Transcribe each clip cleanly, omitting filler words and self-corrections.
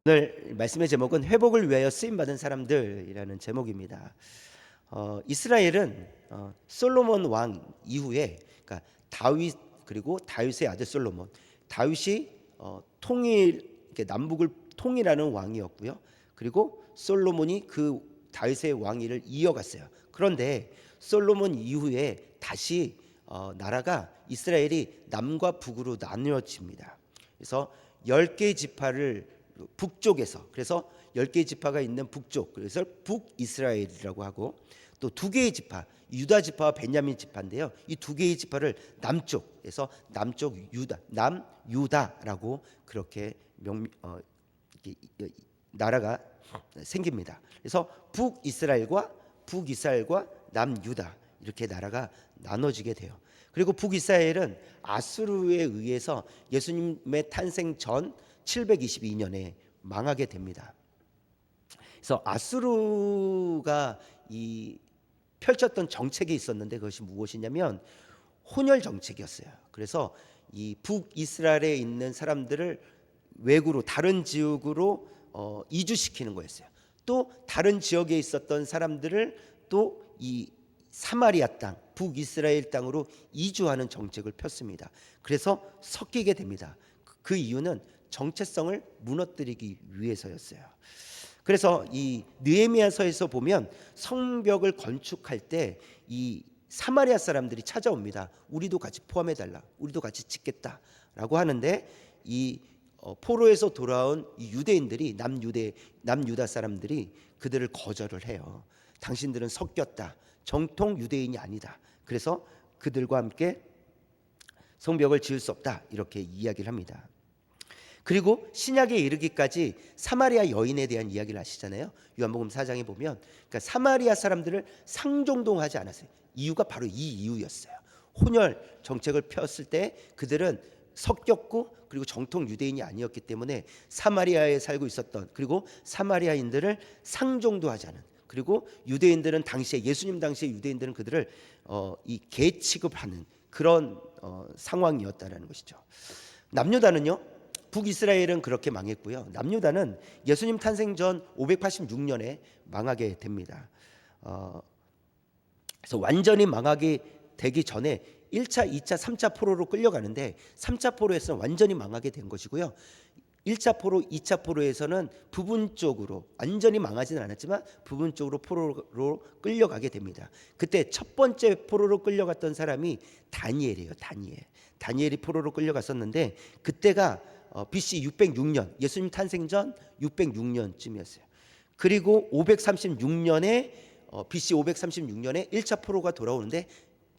오늘 말씀의 제목은 회복을 위하여 쓰임 받은 사람들이라는 제목입니다. 이스라엘은 솔로몬 왕 이후에, 그러니까 다윗 그리고 다윗의 아들 솔로몬, 다윗이 통일, 이렇게 남북을 통일하는 왕이었고요. 그리고 솔로몬이 그 다윗의 왕위를 이어갔어요. 그런데 솔로몬 이후에 다시 나라가 이스라엘이 남과 북으로 나누어집니다. 그래서 10개의 지파를 북쪽에서, 그래서 10개의 지파가 있는 북쪽, 그래서 북이스라엘이라고 하고, 또 2개의 지파, 유다 지파와 베냐민 지파인데요. 이 2개의 지파를 남쪽에서 남쪽 유다, 남유다라고 그렇게 나라가 생깁니다. 그래서 북이스라엘과 남유다, 이렇게 나라가 나눠지게 돼요. 그리고 북이스라엘은 아수르에 의해서 예수님의 탄생 전 722년에 망하게 됩니다. 그래서 아수르가 펼쳤던 정책이 있었는데, 그것이 무엇이냐면 혼혈 정책이었어요. 그래서 이 북이스라엘에 있는 사람들을 외구로, 다른 지역으로 이주시키는 거였어요. 또 다른 지역에 있었던 사람들을 또 이 사마리아 땅, 북이스라엘 땅으로 이주하는 정책을 폈습니다. 그래서 섞이게 됩니다. 그 이유는 정체성을 무너뜨리기 위해서였어요. 그래서 이 느헤미야서에서 보면 성벽을 건축할 때 이 사마리아 사람들이 찾아옵니다. 우리도 같이 포함해 달라, 우리도 같이 짓겠다라고 하는데, 이 포로에서 돌아온 이 유대인들이, 남유다 사람들이 그들을 거절을 해요. 당신들은 섞였다, 정통 유대인이 아니다. 그래서 그들과 함께 성벽을 지을 수 없다, 이렇게 이야기를 합니다. 그리고 신약에 이르기까지 사마리아 여인에 대한 이야기를 아시잖아요. 요한복음 4장에 보면, 그러니까 사마리아 사람들을 상종동하지 않았어요. 이유가 바로 이 이유였어요. 혼혈 정책을 폈을 때 그들은 섞였고, 그리고 정통 유대인이 아니었기 때문에 사마리아에 살고 있었던, 그리고 사마리아인들을 상종도 하지 않은, 그리고 유대인들은 당시에, 예수님 당시에 유대인들은 그들을 이 개 취급하는 그런 상황이었다라는 것이죠. 남유다는요, 북이스라엘은 그렇게 망했고요. 남유다는 예수님 탄생 전 586년에 망하게 됩니다. 그래서 완전히 망하게 되기 전에 1차, 2차, 3차 포로로 끌려가는데, 3차 포로에서는 완전히 망하게 된 것이고요. 1차 포로, 2차 포로에서는 부분적으로, 완전히 망하지는 않았지만 부분적으로 포로로 끌려가게 됩니다. 그때 첫 번째 포로로 끌려갔던 사람이 다니엘이에요. 다니엘이 포로로 끌려갔었는데, 그때가 BC 606년, 예수님 탄생 전 606년쯤이었어요. 그리고 536년에 BC 536년에 1차 포로가 돌아오는데,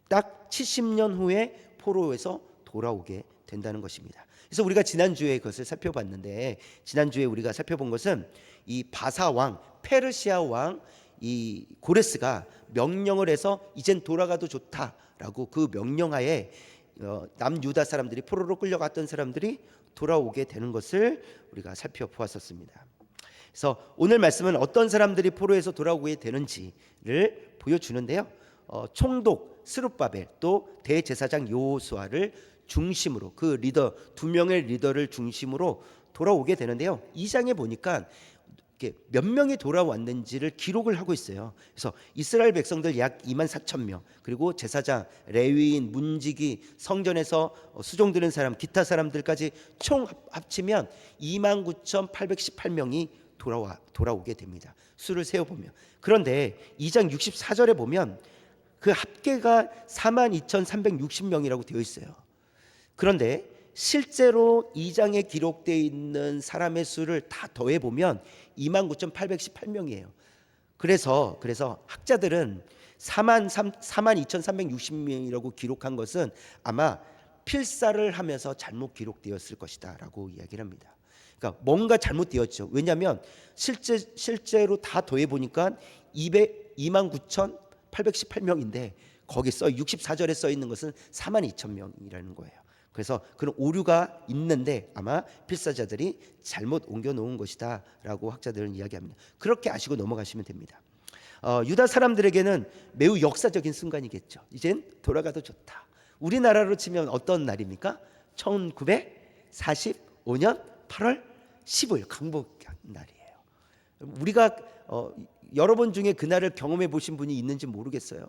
딱 70년 후에 포로에서 돌아오게 된다는 것입니다. 그래서 우리가 지난주에 그것을 살펴봤는데, 지난주에 우리가 살펴본 것은 이 바사 왕, 페르시아 왕 이 고레스가 명령을 해서 이젠 돌아가도 좋다라고 그 명령하에 남유다 사람들이, 포로로 끌려갔던 사람들이 돌아오게 되는 것을 우리가 살펴보았었습니다. 그래서 오늘 말씀은 어떤 사람들이 포로에서 돌아오게 되는지를 보여주는데요. 총독 스룹바벨, 또 대제사장 여호수아를 중심으로, 그 리더, 2명의 리더를 중심으로 돌아오게 되는데요. 2장에 보니까 몇 명이 돌아왔는지를 기록을 하고 있어요. 그래서 이스라엘 백성들 약 24,000명, 그리고 제사장, 레위인, 문지기, 성전에서 수종드는 사람, 기타 사람들까지 총 합치면 29,818명이 돌아오게 됩니다. 수를 세어보면. 그런데 2장 64절에 보면 그 합계가 42,360명이라고 되어 있어요. 그런데 실제로 2장에 기록되어 있는 사람의 수를 다 더해보면 29,818명이에요. 그래서 학자들은 42,360명이라고 기록한 것은 아마 필사를 하면서 잘못 기록되었을 것이다 라고 이야기를 합니다. 그러니까 뭔가 잘못되었죠. 왜냐하면 실제로 다 더해보니까 29,818명인데 거기 64절에 써 있는 것은 42,000명이라는 거예요. 그래서 그런 오류가 있는데 아마 필사자들이 잘못 옮겨 놓은 것이다 라고 학자들은 이야기합니다. 그렇게 아시고 넘어가시면 됩니다. 유다 사람들에게는 매우 역사적인 순간이겠죠. 이젠 돌아가도 좋다. 우리나라로 치면 어떤 날입니까? 1945년 8월 15일 강복한 날이에요. 우리가 여러분 중에 그날을 경험해 보신 분이 있는지 모르겠어요.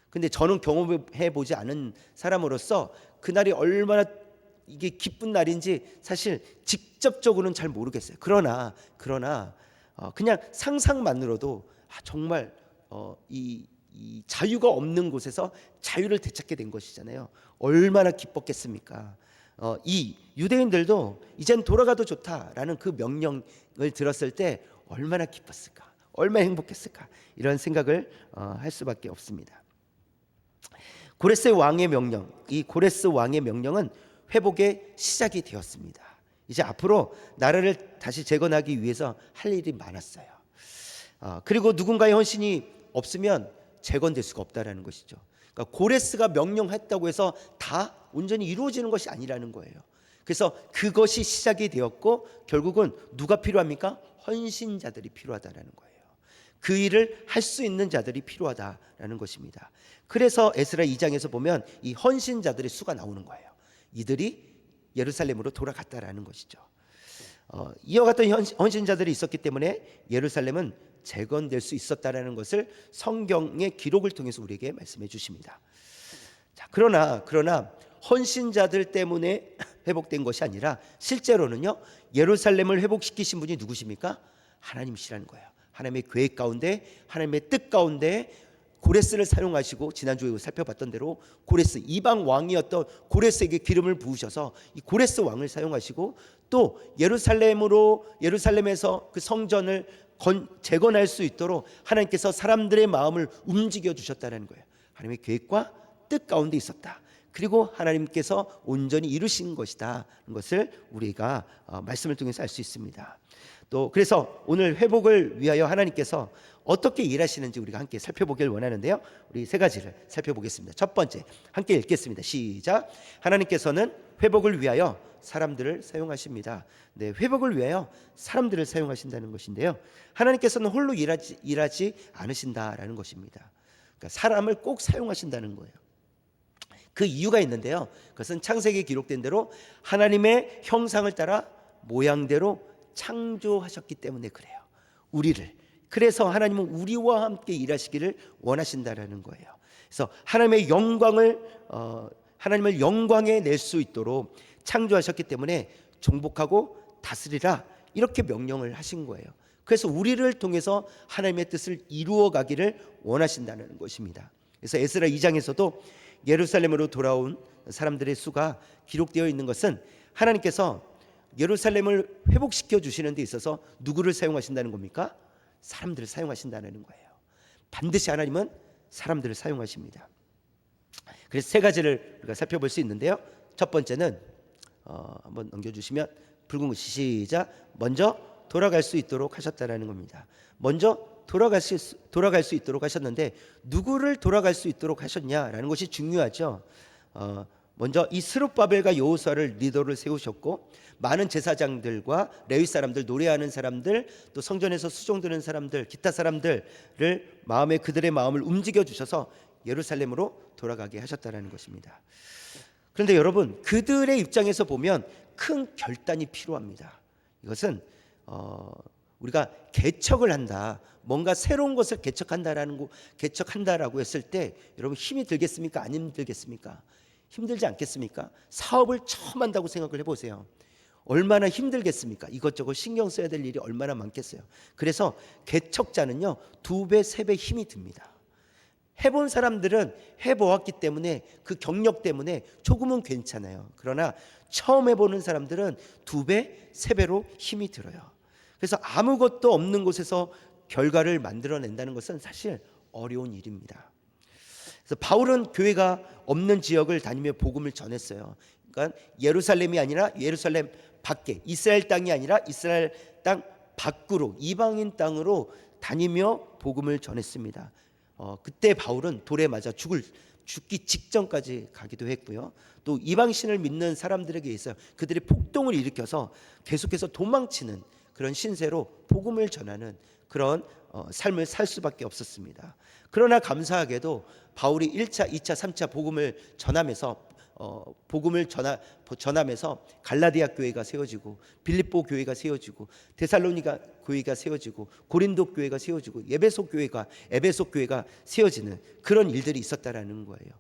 근데 저는 경험해 보지 않은 사람으로서 그날이 얼마나 이게 기쁜 날인지 사실 직접적으로는 잘 모르겠어요. 그러나 그냥 상상만으로도 정말 이 자유가 없는 곳에서 자유를 되찾게 된 것이잖아요. 얼마나 기뻤겠습니까? 이 유대인들도 이젠 돌아가도 좋다라는 그 명령을 들었을 때 얼마나 기뻤을까, 얼마나 행복했을까, 이런 생각을 할 수밖에 없습니다. 고레스 왕의 명령, 이 고레스 왕의 명령은 회복의 시작이 되었습니다. 이제 앞으로 나라를 다시 재건하기 위해서 할 일이 많았어요. 그리고 누군가의 헌신이 없으면 재건될 수가 없다라는 것이죠. 그러니까 고레스가 명령했다고 해서 다 온전히 이루어지는 것이 아니라는 거예요. 그래서 그것이 시작이 되었고 결국은 누가 필요합니까? 헌신자들이 필요하다라는 거예요. 그 일을 할 수 있는 자들이 필요하다라는 것입니다. 그래서 에스라 2장에서 보면 이 헌신자들의 수가 나오는 거예요. 이들이 예루살렘으로 돌아갔다라는 것이죠. 이와 같은 헌신자들이 있었기 때문에 예루살렘은 재건될 수 있었다라는 것을 성경의 기록을 통해서 우리에게 말씀해 주십니다. 자, 그러나 헌신자들 때문에 회복된 것이 아니라 실제로는요, 예루살렘을 회복시키신 분이 누구십니까? 하나님이시라는 거예요. 하나님의 계획 가운데, 하나님의 뜻 가운데 고레스를 사용하시고, 지난주에 살펴봤던 대로 고레스, 이방 왕이었던 고레스에게 기름을 부으셔서 이 고레스 왕을 사용하시고, 또 예루살렘에서 그 성전을 재건할 수 있도록 하나님께서 사람들의 마음을 움직여 주셨다는 거예요. 하나님의 계획과 뜻 가운데 있었다. 그리고 하나님께서 온전히 이루신 것이다. 것을 우리가 말씀을 통해서 알 수 있습니다. 또 그래서 오늘 회복을 위하여 하나님께서 어떻게 일하시는지 우리가 함께 살펴보길 원하는데요. 우리 세 가지를 살펴보겠습니다. 첫 번째, 함께 읽겠습니다. 시작. 하나님께서는 회복을 위하여 사람들을 사용하십니다. 네, 회복을 위하여 사람들을 사용하신다는 것인데요. 하나님께서는 홀로 일하지 않으신다라는 것입니다. 그러니까 사람을 꼭 사용하신다는 거예요. 그 이유가 있는데요. 그것은 창세기에 기록된 대로 하나님의 형상을 따라 모양대로 창조하셨기 때문에 그래요. 우리를. 그래서 하나님은 우리와 함께 일하시기를 원하신다라는 거예요. 그래서 하나님의 영광을 하나님을 영광에 낼 수 있도록 창조하셨기 때문에 정복하고 다스리라, 이렇게 명령을 하신 거예요. 그래서 우리를 통해서 하나님의 뜻을 이루어 가기를 원하신다는 것입니다. 그래서 에스라 2장에서도 예루살렘으로 돌아온 사람들의 수가 기록되어 있는 것은 하나님께서 예루살렘을 회복시켜 주시는 데 있어서 누구를 사용하신다는 겁니까? 사람들을 사용하신다는 거예요. 반드시 하나님은 사람들을 사용하십니다. 그래서 세 가지를 우리가 살펴볼 수 있는데요. 첫 번째는 한번 넘겨주시면, 붉은 글 시작. 먼저 돌아갈 수 있도록 하셨다라는 겁니다. 먼저 돌아갈 수 있도록 하셨는데 누구를 돌아갈 수 있도록 하셨냐라는 것이 중요하죠. 먼저 이 스룹바벨과 여호수아를 리더를 세우셨고, 많은 제사장들과 레위 사람들, 노래하는 사람들, 또 성전에서 수종 드는 사람들, 기타 사람들을 그들의 마음을 움직여 주셔서 예루살렘으로 돌아가게 하셨다라는 것입니다. 그런데 여러분, 그들의 입장에서 보면 큰 결단이 필요합니다. 이것은 우리가 개척을 한다, 뭔가 새로운 것을 개척한다라고 했을 때 여러분 힘이 들겠습니까? 안 힘들겠습니까? 힘들지 않겠습니까? 사업을 처음 한다고 생각을 해보세요. 얼마나 힘들겠습니까? 이것저것 신경 써야 될 일이 얼마나 많겠어요. 그래서 개척자는요, 2배, 3배 힘이 듭니다. 해본 사람들은 해보았기 때문에 그 경력 때문에 조금은 괜찮아요. 그러나 처음 해보는 사람들은 2배, 3배로 힘이 들어요. 그래서 아무것도 없는 곳에서 결과를 만들어낸다는 것은 사실 어려운 일입니다. 그래서 바울은 교회가 없는 지역을 다니며 복음을 전했어요. 그러니까 예루살렘이 아니라 예루살렘 밖에, 이스라엘 땅이 아니라 이스라엘 땅 밖으로, 이방인 땅으로 다니며 복음을 전했습니다. 그때 바울은 돌에 맞아 죽기 직전까지 가기도 했고요. 또 이방신을 믿는 사람들에게 있어요. 그들의 폭동을 일으켜서 계속해서 도망치는 그런 신세로 복음을 전하는 그런 삶을 살 수밖에 없었습니다. 그러나 감사하게도 바울이 1차, 2차, 3차 복음을 전하면서 갈라디아 교회가 세워지고, 빌립보 교회가 세워지고, 데살로니가 교회가 세워지고, 고린도 교회가 세워지고, 에베소 교회가 세워지는 그런 일들이 있었다라는 거예요.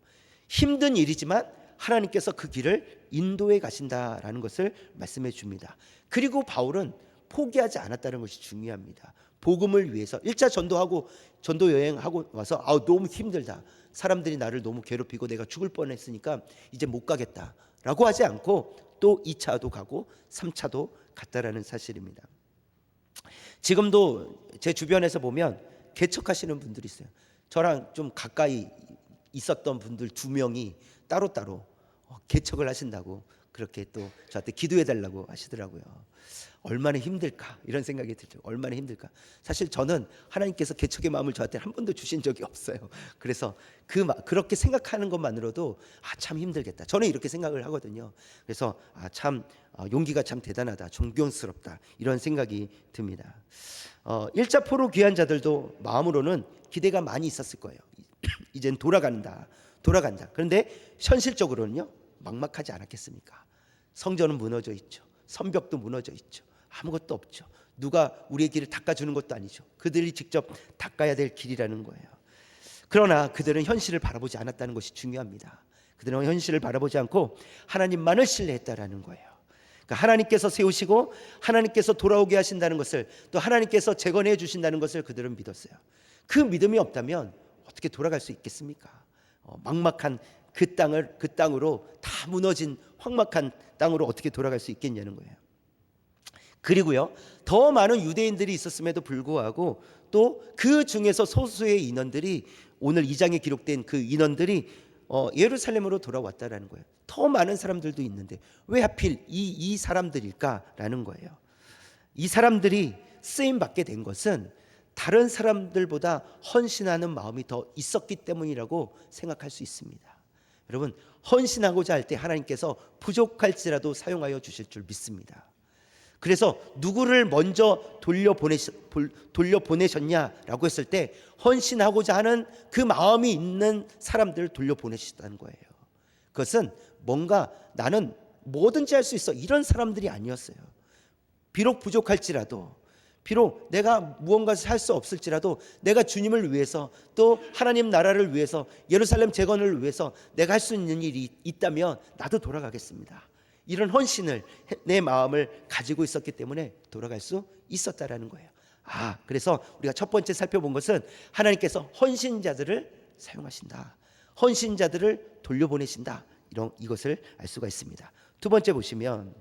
힘든 일이지만 하나님께서 그 길을 인도해 가신다라는 것을 말씀해 줍니다. 그리고 바울은 포기하지 않았다는 것이 중요합니다. 복음을 위해서 1차 전도 여행하고 와서 너무 힘들다, 사람들이 나를 너무 괴롭히고 내가 죽을 뻔했으니까 이제 못 가겠다라고 하지 않고 또 2차도 가고 3차도 갔다라는 사실입니다. 지금도 제 주변에서 보면 개척하시는 분들이 있어요. 저랑 좀 가까이 있었던 분들 2명이 따로따로 개척을 하신다고 그렇게 또 저한테 기도해 달라고 하시더라고요. 얼마나 힘들까 이런 생각이 들죠. 얼마나 힘들까. 사실 저는 하나님께서 개척의 마음을 저한테 한 번도 주신 적이 없어요. 그래서 그렇게 생각하는 것만으로도 참 힘들겠다, 저는 이렇게 생각을 하거든요. 그래서 참 용기가 참 대단하다, 존경스럽다, 이런 생각이 듭니다. 1차 포로 귀한 자들도 마음으로는 기대가 많이 있었을 거예요. 이젠 돌아간다. 그런데 현실적으로는요, 막막하지 않았겠습니까? 성전은 무너져 있죠. 성벽도 무너져 있죠. 아무것도 없죠. 누가 우리의 길을 닦아주는 것도 아니죠. 그들이 직접 닦아야 될 길이라는 거예요. 그러나 그들은 현실을 바라보지 않았다는 것이 중요합니다. 그들은 현실을 바라보지 않고 하나님만을 신뢰했다라는 거예요. 그러니까 하나님께서 세우시고 하나님께서 돌아오게 하신다는 것을, 또 하나님께서 재건해 주신다는 것을 그들은 믿었어요. 그 믿음이 없다면 어떻게 돌아갈 수 있겠습니까? 막막한 그 땅으로, 다 무너진 황막한 땅으로 어떻게 돌아갈 수 있겠냐는 거예요. 그리고요, 더 많은 유대인들이 있었음에도 불구하고 또 그 중에서 소수의 인원들이, 오늘 2장에 기록된 그 인원들이 예루살렘으로 돌아왔다라는 거예요. 더 많은 사람들도 있는데 왜 하필 이 사람들일까라는 거예요. 이 사람들이 쓰임 받게 된 것은 다른 사람들보다 헌신하는 마음이 더 있었기 때문이라고 생각할 수 있습니다. 여러분, 헌신하고자 할 때 하나님께서 부족할지라도 사용하여 주실 줄 믿습니다. 그래서 누구를 먼저 돌려보내셨냐라고 했을 때 헌신하고자 하는 그 마음이 있는 사람들을 돌려보내셨다는 거예요. 그것은 뭔가 나는 뭐든지 할 수 있어, 이런 사람들이 아니었어요. 비록 부족할지라도, 비록 내가 무언가를 할 수 없을지라도 내가 주님을 위해서, 또 하나님 나라를 위해서, 예루살렘 재건을 위해서 내가 할 수 있는 일이 있다면 나도 돌아가겠습니다, 이런 헌신을, 내 마음을 가지고 있었기 때문에 돌아갈 수 있었다라는 거예요. 그래서 우리가 첫 번째 살펴본 것은 하나님께서 헌신자들을 사용하신다, 헌신자들을 돌려보내신다, 이것을 알 수가 있습니다. 두 번째 보시면,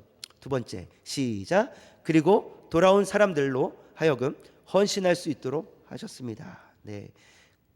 시작. 그리고 돌아온 사람들로 하여금 헌신할 수 있도록 하셨습니다. 네,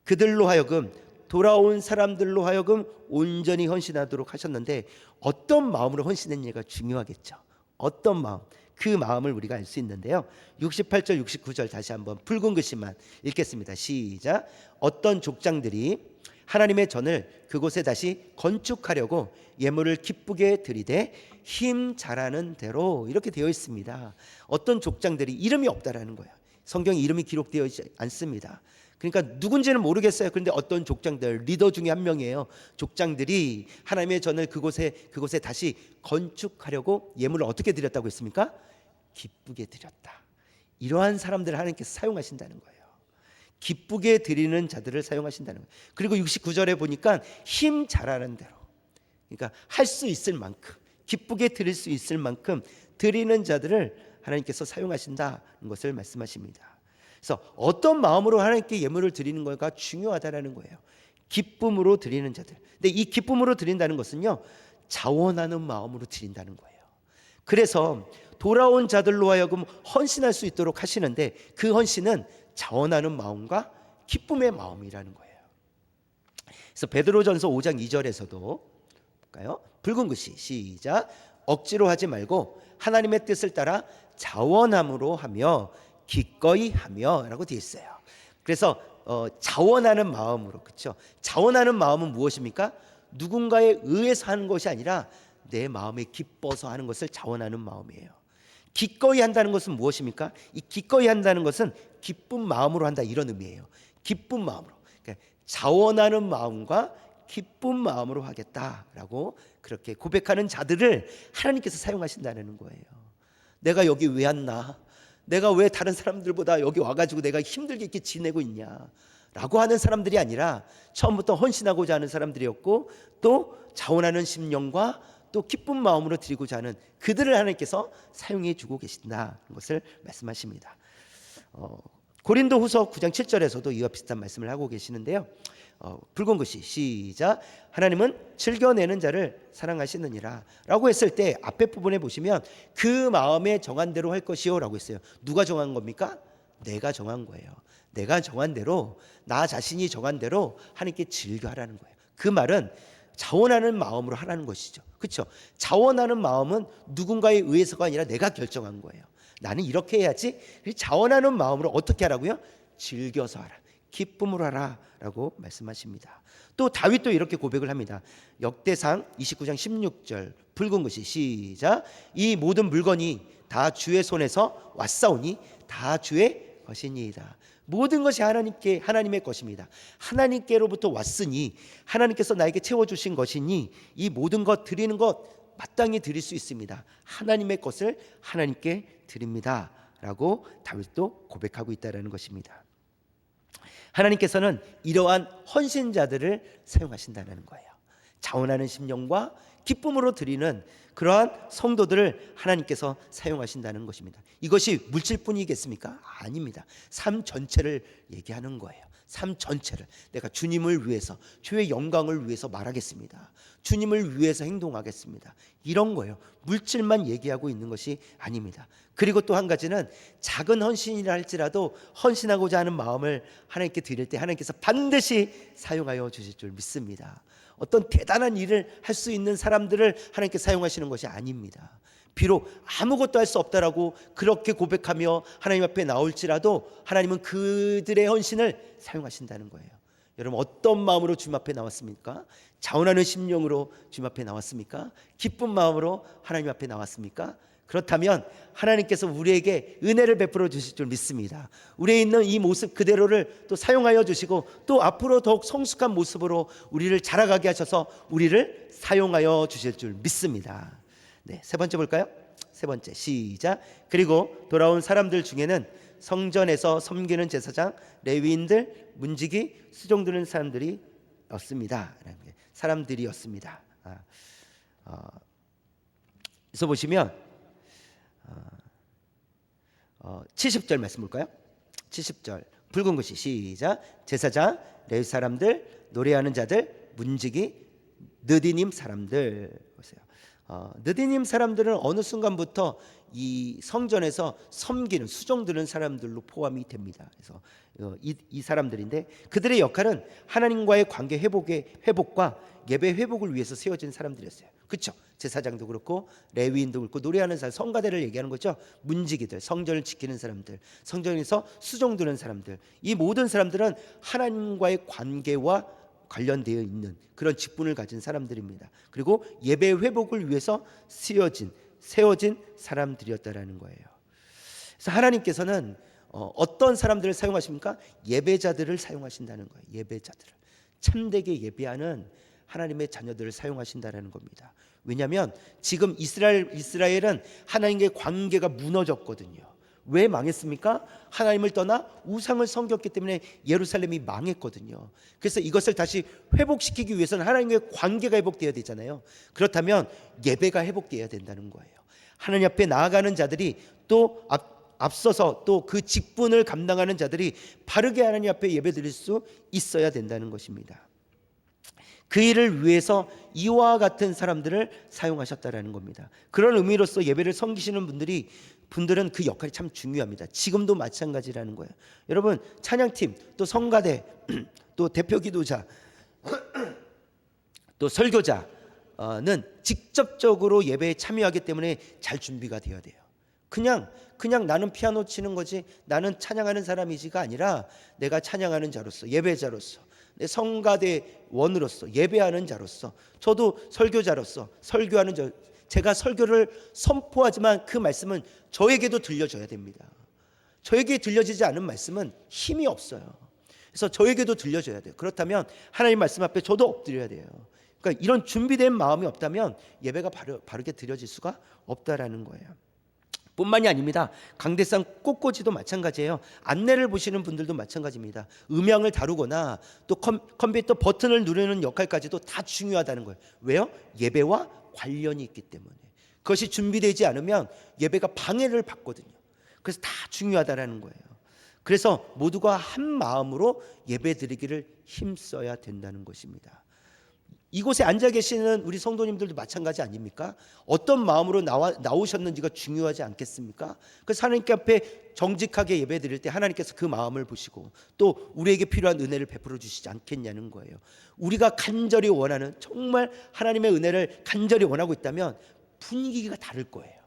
그들로 하여금, 돌아온 사람들로 하여금 온전히 헌신하도록 하셨는데, 어떤 마음으로 헌신했냐가 중요하겠죠. 어떤 마음, 그 마음을 우리가 알 수 있는데요. 68절 69절 다시 한번 붉은 글씨만 읽겠습니다. 시작. 어떤 족장들이 하나님의 전을 그곳에 다시 건축하려고 예물을 기쁘게 드리되 힘 잘하는 대로, 이렇게 되어 있습니다. 어떤 족장들이, 이름이 없다라는 거예요. 성경에 이름이 기록되어 있지 않습니다. 그러니까 누군지는 모르겠어요. 그런데 어떤 족장들, 리더 중에 한 명이에요. 족장들이 하나님의 전을 그곳에 다시 건축하려고 예물을 어떻게 드렸다고 했습니까? 기쁘게 드렸다. 이러한 사람들을 하나님께서 사용하신다는 거예요. 기쁘게 드리는 자들을 사용하신다는 거예요. 그리고 69절에 보니까 힘 잘하는 대로, 그러니까 할 수 있을 만큼, 기쁘게 드릴 수 있을 만큼 드리는 자들을 하나님께서 사용하신다는 것을 말씀하십니다. 그래서 어떤 마음으로 하나님께 예물을 드리는 거가 중요하다라는 거예요. 기쁨으로 드리는 자들. 근데 이 기쁨으로 드린다는 것은요, 자원하는 마음으로 드린다는 거예요. 그래서 돌아온 자들로 하여금 헌신할 수 있도록 하시는데, 그 헌신은 자원하는 마음과 기쁨의 마음이라는 거예요. 그래서 베드로전서 5장 2절에서도 볼까요? 붉은 글씨 시작. 억지로 하지 말고 하나님의 뜻을 따라 자원함으로 하며 기꺼이 하며 라고 되어 있어요. 그래서 자원하는 마음으로, 그렇죠? 자원하는 마음은 무엇입니까? 누군가에 의해서 하는 것이 아니라 내 마음에 기뻐서 하는 것을 자원하는 마음이에요. 기꺼이 한다는 것은 무엇입니까? 이 기꺼이 한다는 것은 기쁜 마음으로 한다, 이런 의미예요. 기쁜 마음으로. 그러니까 자원하는 마음과 기쁜 마음으로 하겠다라고 그렇게 고백하는 자들을 하나님께서 사용하신다는 거예요. 내가 여기 왜 왔나? 내가 왜 다른 사람들보다 여기 와가지고 내가 힘들게 이렇게 지내고 있냐? 라고 하는 사람들이 아니라 처음부터 헌신하고자 하는 사람들이었고, 또 자원하는 심령과 또 기쁜 마음으로 드리고자 하는 그들을 하나님께서 사용해 주고 계신다는 것을 말씀하십니다. 고린도후서 9장 7절에서도 이와 비슷한 말씀을 하고 계시는데요. 붉은 글씨 시작. 하나님은 즐겨내는 자를 사랑하시느니라 라고 했을 때 앞에 부분에 보시면 그 마음에 정한 대로 할 것이요 라고 했어요. 누가 정한 겁니까? 내가 정한 거예요. 내가 정한 대로, 나 자신이 정한 대로 하나님께 즐겨하라는 거예요. 그 말은 자원하는 마음으로 하라는 것이죠. 그렇죠? 자원하는 마음은 누군가에 의해서가 아니라 내가 결정한 거예요. 나는 이렇게 해야지. 자원하는 마음으로 어떻게 하라고요? 즐겨서 하라, 기쁨으로 하라 라고 말씀하십니다. 또 다윗도 이렇게 고백을 합니다. 역대상 29장 16절 붉은 글씨 시작. 이 모든 물건이 다 주의 손에서 왔사오니 다 주의 것이니이다. 모든 것이 하나님의 것입니다. 하나님께로부터 왔으니 하나님께서 나에게 채워주신 것이니 이 모든 것 드리는 것 마땅히 드릴 수 있습니다. 하나님의 것을 하나님께 드립니다 라고 다윗도 고백하고 있다는 것입니다. 하나님께서는 이러한 헌신자들을 사용하신다는 거예요. 자원하는 심령과 기쁨으로 드리는 그러한 성도들을 하나님께서 사용하신다는 것입니다. 이것이 물질뿐이겠습니까? 아닙니다. 삶 전체를 얘기하는 거예요. 삶 전체를 내가 주님을 위해서, 주의 영광을 위해서 말하겠습니다. 주님을 위해서 행동하겠습니다. 이런 거예요. 물질만 얘기하고 있는 것이 아닙니다. 그리고 또 한 가지는 작은 헌신이라 할지라도 헌신하고자 하는 마음을 하나님께 드릴 때 하나님께서 반드시 사용하여 주실 줄 믿습니다. 어떤 대단한 일을 할 수 있는 사람들을 하나님께 사용하시는 것이 아닙니다. 비록 아무것도 할 수 없다라고 그렇게 고백하며 하나님 앞에 나올지라도 하나님은 그들의 헌신을 사용하신다는 거예요. 여러분, 어떤 마음으로 주님 앞에 나왔습니까? 자원하는 심령으로 주님 앞에 나왔습니까? 기쁜 마음으로 하나님 앞에 나왔습니까? 그렇다면 하나님께서 우리에게 은혜를 베풀어 주실 줄 믿습니다. 우리에 있는 이 모습 그대로를 또 사용하여 주시고 또 앞으로 더욱 성숙한 모습으로 우리를 자라가게 하셔서 우리를 사용하여 주실 줄 믿습니다. 네, 세 번째 볼까요? 세 번째 시작. 그리고 돌아온 사람들 중에는 성전에서 섬기는 제사장, 레위인들, 문지기, 수종드는 사람들이었습니다. 사람들이었습니다. 그래서 보시면 70절 말씀 볼까요? 70절 붉은 글씨 시작. 제사장, 레위 사람들, 노래하는 자들, 문지기, 느디님 사람들. 보세요. 느디님 사람들은 어느 순간부터 이 성전에서 섬기는 수종드는 사람들로 포함이 됩니다. 그래서 이 사람들인데 그들의 역할은 하나님과의 관계 회복과 예배 회복을 위해서 세워진 사람들이었어요. 그렇죠? 제사장도 그렇고 레위인도 그렇고 노래하는 사람, 성가대를 얘기하는 거죠. 문지기들, 성전을 지키는 사람들, 성전에서 수종드는 사람들, 이 모든 사람들은 하나님과의 관계와 관련되어 있는 그런 직분을 가진 사람들입니다. 그리고 예배 회복을 위해서 세워진 사람들이었다라는 거예요. 그래서 하나님께서는 어떤 사람들을 사용하십니까? 예배자들을 사용하신다는 거예요. 예배자들을 참되게 예배하는 하나님의 자녀들을 사용하신다는 겁니다. 왜냐하면 지금 이스라엘은 하나님과의 관계가 무너졌거든요. 왜 망했습니까? 하나님을 떠나 우상을 섬겼기 때문에 예루살렘이 망했거든요. 그래서 이것을 다시 회복시키기 위해서는 하나님과의 관계가 회복되어야 되잖아요. 그렇다면 예배가 회복되어야 된다는 거예요. 하나님 앞에 나아가는 자들이 또 앞서서 또 그 직분을 감당하는 자들이 바르게 하나님 앞에 예배드릴 수 있어야 된다는 것입니다. 그 일을 위해서 이와 같은 사람들을 사용하셨다라는 겁니다. 그런 의미로서 예배를 섬기시는 분들은 그 역할이 참 중요합니다. 지금도 마찬가지라는 거예요. 여러분, 찬양팀, 또 성가대, 또 대표 기도자, 또 설교자는 직접적으로 예배에 참여하기 때문에 잘 준비가 되어야 돼요. 그냥 나는 피아노 치는 거지, 나는 찬양하는 사람이지가 아니라 내가 찬양하는 자로서, 예배자로서, 내 성가대 원으로서, 예배하는 자로서, 저도 설교자로서 설교하는 제가 설교를 선포하지만 그 말씀은 저에게도 들려져야 됩니다. 저에게 들려지지 않은 말씀은 힘이 없어요. 그래서 저에게도 들려줘야 돼요. 그렇다면 하나님 말씀 앞에 저도 엎드려야 돼요. 그러니까 이런 준비된 마음이 없다면 예배가 바르게 드려질 수가 없다라는 거예요. 뿐만이 아닙니다. 강대상 꽃꽂이도 마찬가지예요. 안내를 보시는 분들도 마찬가지입니다. 음향을 다루거나 또 컴퓨터 버튼을 누르는 역할까지도 다 중요하다는 거예요. 왜요? 예배와 관련이 있기 때문에. 그것이 준비되지 않으면 예배가 방해를 받거든요. 그래서 다 중요하다라는 거예요. 그래서 모두가 한 마음으로 예배 드리기를 힘써야 된다는 것입니다. 이곳에 앉아 계시는 우리 성도님들도 마찬가지 아닙니까? 어떤 마음으로 나오셨는지가 중요하지 않겠습니까? 그래서 하나님께 앞에 정직하게 예배 드릴 때 하나님께서 그 마음을 보시고 또 우리에게 필요한 은혜를 베풀어 주시지 않겠냐는 거예요. 우리가 간절히 원하는, 정말 하나님의 은혜를 간절히 원하고 있다면 분위기가 다를 거예요.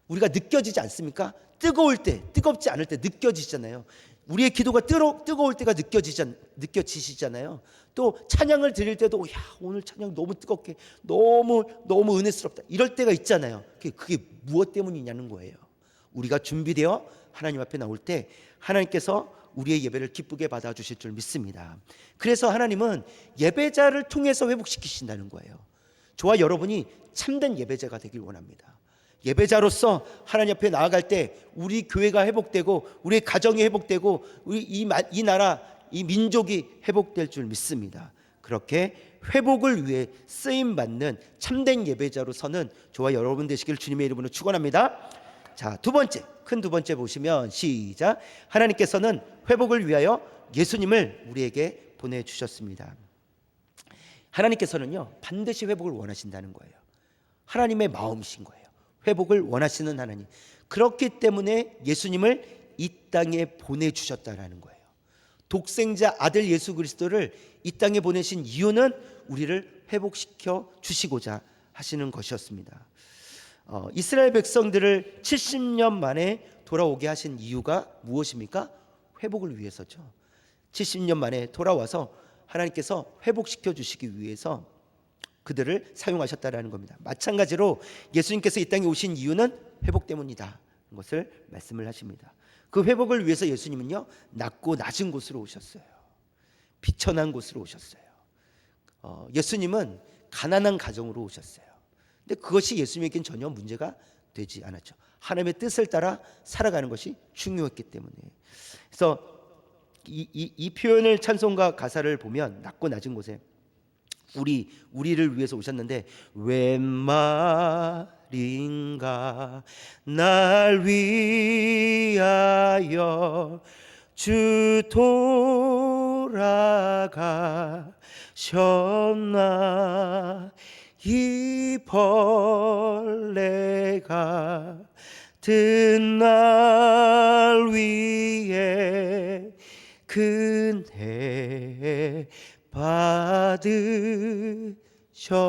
우리가 느껴지지 않습니까? 뜨거울 때, 뜨겁지 않을 때 느껴지잖아요. 우리의 기도가 뜨거울 때가 느껴지시잖아요. 또 찬양을 드릴 때도 오늘 찬양 너무 뜨겁게, 너무 은혜스럽다, 이럴 때가 있잖아요. 그게 무엇 때문이냐는 거예요. 우리가 준비되어 하나님 앞에 나올 때 하나님께서 우리의 예배를 기쁘게 받아주실 줄 믿습니다. 그래서 하나님은 예배자를 통해서 회복시키신다는 거예요. 저와 여러분이 참된 예배자가 되길 원합니다. 예배자로서 하나님 앞에 나아갈 때 우리 교회가 회복되고 우리 가정이 회복되고 우리 이 나라, 이 민족이 회복될 줄 믿습니다. 그렇게 회복을 위해 쓰임받는 참된 예배자로서는 저와 여러분 되시길 주님의 이름으로 축원합니다. 자, 큰 두 번째 보시면 시작. 하나님께서는 회복을 위하여 예수님을 우리에게 보내주셨습니다. 하나님께서는요 반드시 회복을 원하신다는 거예요. 하나님의 마음이신 거예요. 회복을 원하시는 하나님. 그렇기 때문에 예수님을 이 땅에 보내주셨다라는 거예요. 독생자 아들 예수 그리스도를 이 땅에 보내신 이유는 우리를 회복시켜 주시고자 하시는 것이었습니다. 이스라엘 백성들을 70년 만에 돌아오게 하신 이유가 무엇입니까? 회복을 위해서죠. 70년 만에 돌아와서 하나님께서 회복시켜 주시기 위해서 그들을 사용하셨다라는 겁니다. 마찬가지로 예수님께서 이 땅에 오신 이유는 회복 때문이다, 것을 말씀을 하십니다. 그 회복을 위해서 예수님은요 낮고 낮은 곳으로 오셨어요. 비천한 곳으로 오셨어요. 예수님은 가난한 가정으로 오셨어요. 근데 그것이 예수님에겐 전혀 문제가 되지 않았죠. 하나님의 뜻을 따라 살아가는 것이 중요했기 때문에. 그래서 이 표현을, 찬송가 가사를 보면 낮고 낮은 곳에 우리를 위해서 오셨는데, 웬 말인가 날 위하여 주 돌아가셨나. 이 벌레가 든 날 위해 그네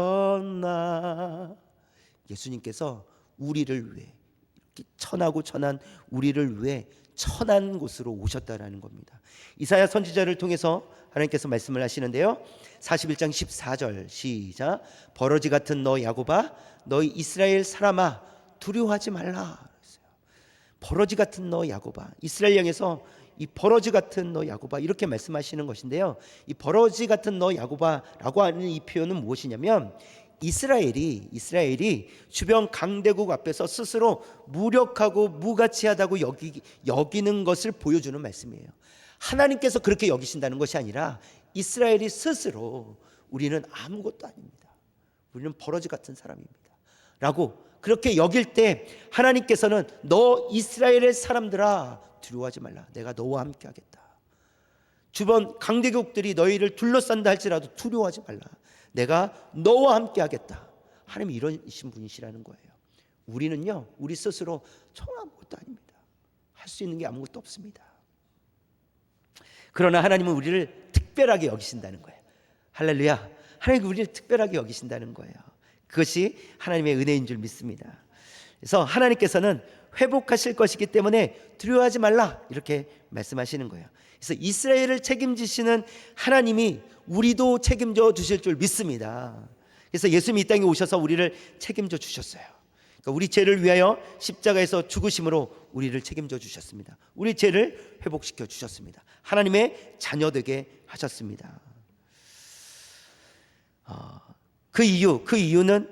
받으셨나. 예수님께서 우리를 위해, 천하고 천한 우리를 위해 천한 곳으로 오셨다라는 겁니다. 이사야 선지자를 통해서 하나님께서 말씀을 하시는데요, 41장 14절 시작. 버러지 같은 너 야곱아, 너희 이스라엘 사람아, 두려워하지 말라. 버러지 같은 너 야곱아, 이스라엘 향해서 이 버러지 같은 너 야곱아, 이렇게 말씀하시는 것인데요, 이 버러지 같은 너 야곱아라고 하는 이 표현은 무엇이냐면, 이스라엘이 주변 강대국 앞에서 스스로 무력하고 무가치하다고 여기는 것을 보여주는 말씀이에요. 하나님께서 그렇게 여기신다는 것이 아니라 이스라엘이 스스로 우리는 아무것도 아닙니다, 우리는 버러지 같은 사람입니다 라고 그렇게 여길 때 하나님께서는 너 이스라엘의 사람들아 두려워하지 말라, 내가 너와 함께 하겠다. 주변 강대국들이 너희를 둘러싼다 할지라도 두려워하지 말라, 내가 너와 함께 하겠다. 하나님이 이러신 분이시라는 거예요. 우리는요, 우리 스스로 정말 아무것도 아닙니다. 할 수 있는 게 아무것도 없습니다. 그러나 하나님은 우리를 특별하게 여기신다는 거예요. 할렐루야. 하나님은 우리를 특별하게 여기신다는 거예요. 그것이 하나님의 은혜인 줄 믿습니다. 그래서 하나님께서는 회복하실 것이기 때문에 두려워하지 말라, 이렇게 말씀하시는 거예요. 그래서 이스라엘을 책임지시는 하나님이 우리도 책임져 주실 줄 믿습니다. 그래서 예수님이 이 땅에 오셔서 우리를 책임져 주셨어요. 그러니까 우리 죄를 위하여 십자가에서 죽으심으로 우리를 책임져 주셨습니다. 우리 죄를 회복시켜 주셨습니다. 하나님의 자녀 되게 하셨습니다. 그 이유는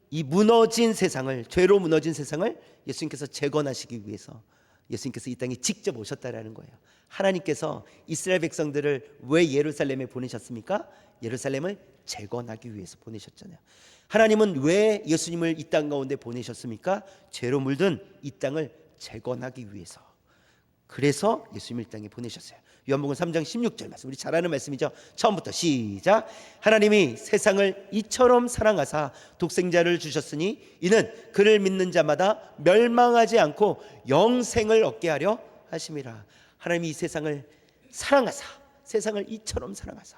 이 무너진 세상을, 죄로 무너진 세상을 예수님께서 재건하시기 위해서 예수님께서 이 땅에 직접 오셨다라는 거예요. 하나님께서 이스라엘 백성들을 왜 예루살렘에 보내셨습니까? 예루살렘을 재건하기 위해서 보내셨잖아요. 하나님은 왜 예수님을 이 땅 가운데 보내셨습니까? 죄로 물든 이 땅을 재건하기 위해서. 그래서 예수님을 이 땅에 보내셨어요. 요한복음 3장 16절 말씀, 우리 잘 아는 말씀이죠. 처음부터 시작. 하나님이 세상을 이처럼 사랑하사 독생자를 주셨으니 이는 그를 믿는 자마다 멸망하지 않고 영생을 얻게 하려 하심이라. 하나님이 이 세상을 사랑하사, 세상을 이처럼 사랑하사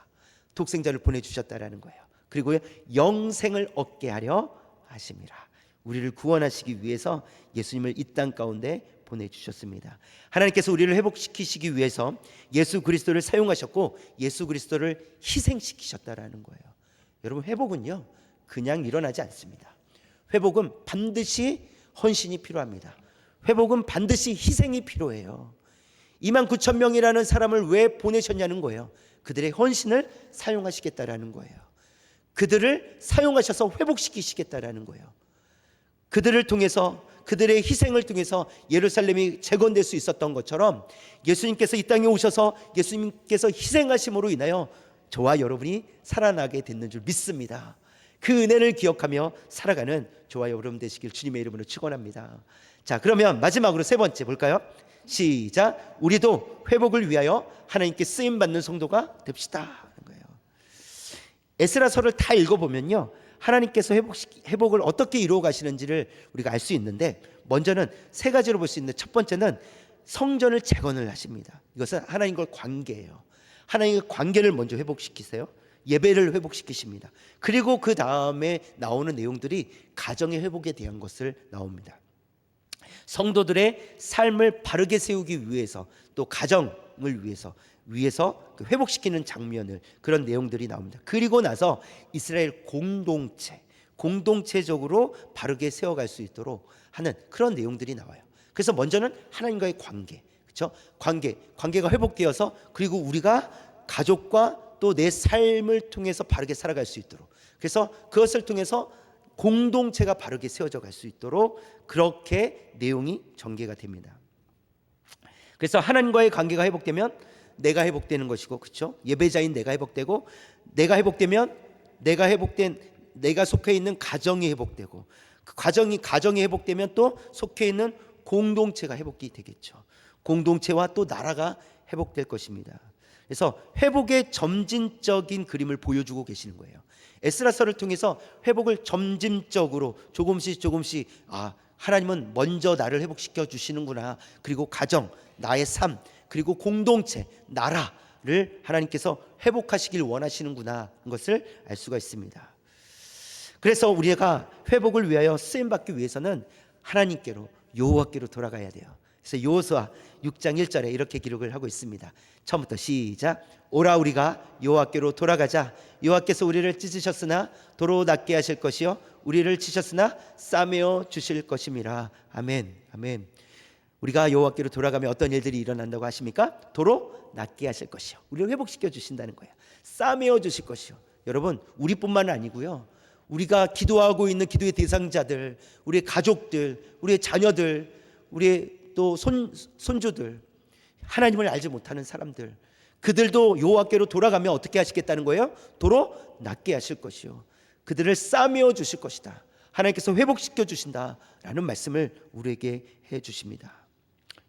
독생자를 보내주셨다라는 거예요. 그리고 영생을 얻게 하려 하심이라. 우리를 구원하시기 위해서 예수님을 이 땅 가운데 보내주셨습니다. 하나님께서 우리를 회복시키시기 위해서 예수 그리스도를 사용하셨고 예수 그리스도를 희생시키셨다라는 거예요. 여러분, 회복은요 그냥 일어나지 않습니다. 회복은 반드시 헌신이 필요합니다. 회복은 반드시 희생이 필요해요. 2만 9천 명이라는 사람을 왜 보내셨냐는 거예요. 그들의 헌신을 사용하시겠다라는 거예요. 그들을 사용하셔서 회복시키시겠다라는 거예요. 그들을 통해서, 그들의 희생을 통해서 예루살렘이 재건될 수 있었던 것처럼 예수님께서 이 땅에 오셔서 예수님께서 희생하심으로 인하여 저와 여러분이 살아나게 됐는 줄 믿습니다. 그 은혜를 기억하며 살아가는 저와 여러분 되시길 주님의 이름으로 축원합니다. 자, 그러면 마지막으로 세 번째 볼까요? 시작. 우리도 회복을 위하여 하나님께 쓰임받는 성도가 됩시다. 에스라서를 다 읽어보면요, 하나님께서 회복을 어떻게 이루어 가시는지를 우리가 알 수 있는데, 먼저는 세 가지로 볼 수 있는데, 첫 번째는 성전을 재건을 하십니다. 이것은 하나님과 관계예요. 하나님과 관계를 먼저 회복시키세요. 예배를 회복시키십니다. 그리고 그 다음에 나오는 내용들이 가정의 회복에 대한 것을 나옵니다. 성도들의 삶을 바르게 세우기 위해서, 또 가정을 위해서 그 회복시키는 장면을, 그런 내용들이 나옵니다. 그리고 나서 이스라엘 공동체적으로 바르게 세워갈 수 있도록 하는 그런 내용들이 나와요. 그래서 먼저는 하나님과의 관계, 그렇죠? 관계가 회복되어서, 그리고 우리가 가족과 또 내 삶을 통해서 바르게 살아갈 수 있도록, 그래서 그것을 통해서 공동체가 바르게 세워져 갈 수 있도록 그렇게 내용이 전개가 됩니다. 그래서 하나님과의 관계가 회복되면 내가 회복되는 것이고, 그렇죠? 예배자인 내가 회복되고, 내가 회복되면 내가 속해 있는 가정이 회복되고, 그 가정이 회복되면 또 속해 있는 공동체가 회복이 되겠죠. 공동체와 또 나라가 회복될 것입니다. 그래서 회복의 점진적인 그림을 보여주고 계시는 거예요. 에스라서를 통해서 회복을 점진적으로 조금씩 하나님은 먼저 나를 회복시켜 주시는구나. 그리고 가정, 나의 삶, 그리고 공동체, 나라를 하나님께서 회복하시길 원하시는구나, 것을 알 수가 있습니다. 그래서 우리가 회복을 위하여 쓰임받기 위해서는 하나님께로, 여호와께로 돌아가야 돼요. 그래서 여호수아 6장 1절에 이렇게 기록을 하고 있습니다. 처음부터 시작. 오라, 우리가 여호와께로 돌아가자. 여호와께서 우리를 찢으셨으나 도로 낫게 하실 것이요 우리를 치셨으나 싸매어 주실 것임이라. 아멘, 아멘. 우리가 여호와께로 돌아가면 어떤 일들이 일어난다고 하십니까? 도로 낫게 하실 것이요 우리를 회복시켜 주신다는 거예요. 싸매어 주실 것이요. 여러분, 우리뿐만 아니고요, 우리가 기도하고 있는 기도의 대상자들, 우리의 가족들, 우리의 자녀들, 우리의 또 손주들, 하나님을 알지 못하는 사람들, 그들도 여호와께로 돌아가면 어떻게 하시겠다는 거예요? 도로 낫게 하실 것이요 그들을 싸매어 주실 것이다. 하나님께서 회복시켜 주신다라는 말씀을 우리에게 해 주십니다.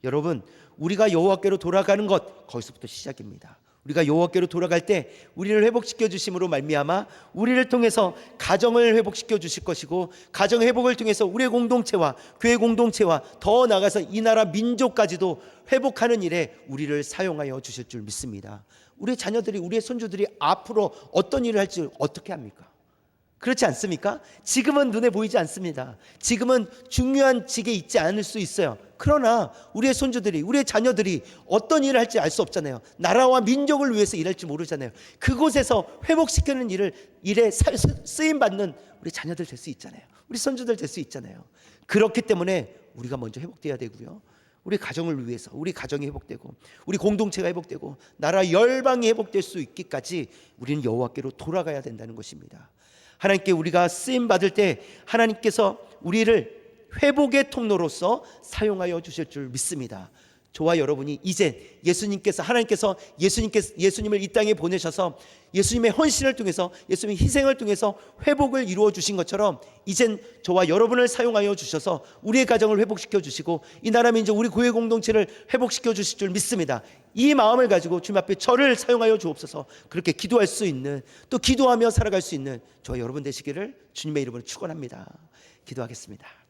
여러분, 우리가 여호와께로 돌아가는 것, 거기서부터 시작입니다. 우리가 여호와께로 돌아갈 때 우리를 회복시켜 주심으로 말미암아 우리를 통해서 가정을 회복시켜 주실 것이고, 가정 회복을 통해서 우리의 공동체와 교회 공동체와 더 나아가서 이 나라 민족까지도 회복하는 일에 우리를 사용하여 주실 줄 믿습니다. 우리의 자녀들이, 우리의 손주들이 앞으로 어떤 일을 할지 어떻게 합니까? 그렇지 않습니까? 지금은 눈에 보이지 않습니다. 지금은 중요한 직에 있지 않을 수 있어요. 그러나 우리의 손주들이, 우리의 자녀들이 어떤 일을 할지 알 수 없잖아요. 나라와 민족을 위해서 일할지 모르잖아요. 그곳에서 회복시키는 일에 쓰임받는 우리 자녀들 될 수 있잖아요. 우리 손주들 될 수 있잖아요. 그렇기 때문에 우리가 먼저 회복돼야 되고요. 우리 가정을 위해서 우리 가정이 회복되고 우리 공동체가 회복되고 나라 열방이 회복될 수 있기까지 우리는 여호와께로 돌아가야 된다는 것입니다. 하나님께 우리가 쓰임 받을 때 하나님께서 우리를 회복의 통로로서 사용하여 주실 줄 믿습니다. 저와 여러분이 이제 하나님께서 예수님을 이 땅에 보내셔서 예수님의 헌신을 통해서, 예수님의 희생을 통해서 회복을 이루어 주신 것처럼 이젠 저와 여러분을 사용하여 주셔서 우리의 가정을 회복시켜 주시고 이 나라 민족 우리 교회 공동체를 회복시켜 주실 줄 믿습니다. 이 마음을 가지고 주님 앞에 저를 사용하여 주옵소서. 그렇게 기도할 수 있는, 또 기도하며 살아갈 수 있는 저와 여러분 되시기를 주님의 이름으로 축원합니다. 기도하겠습니다.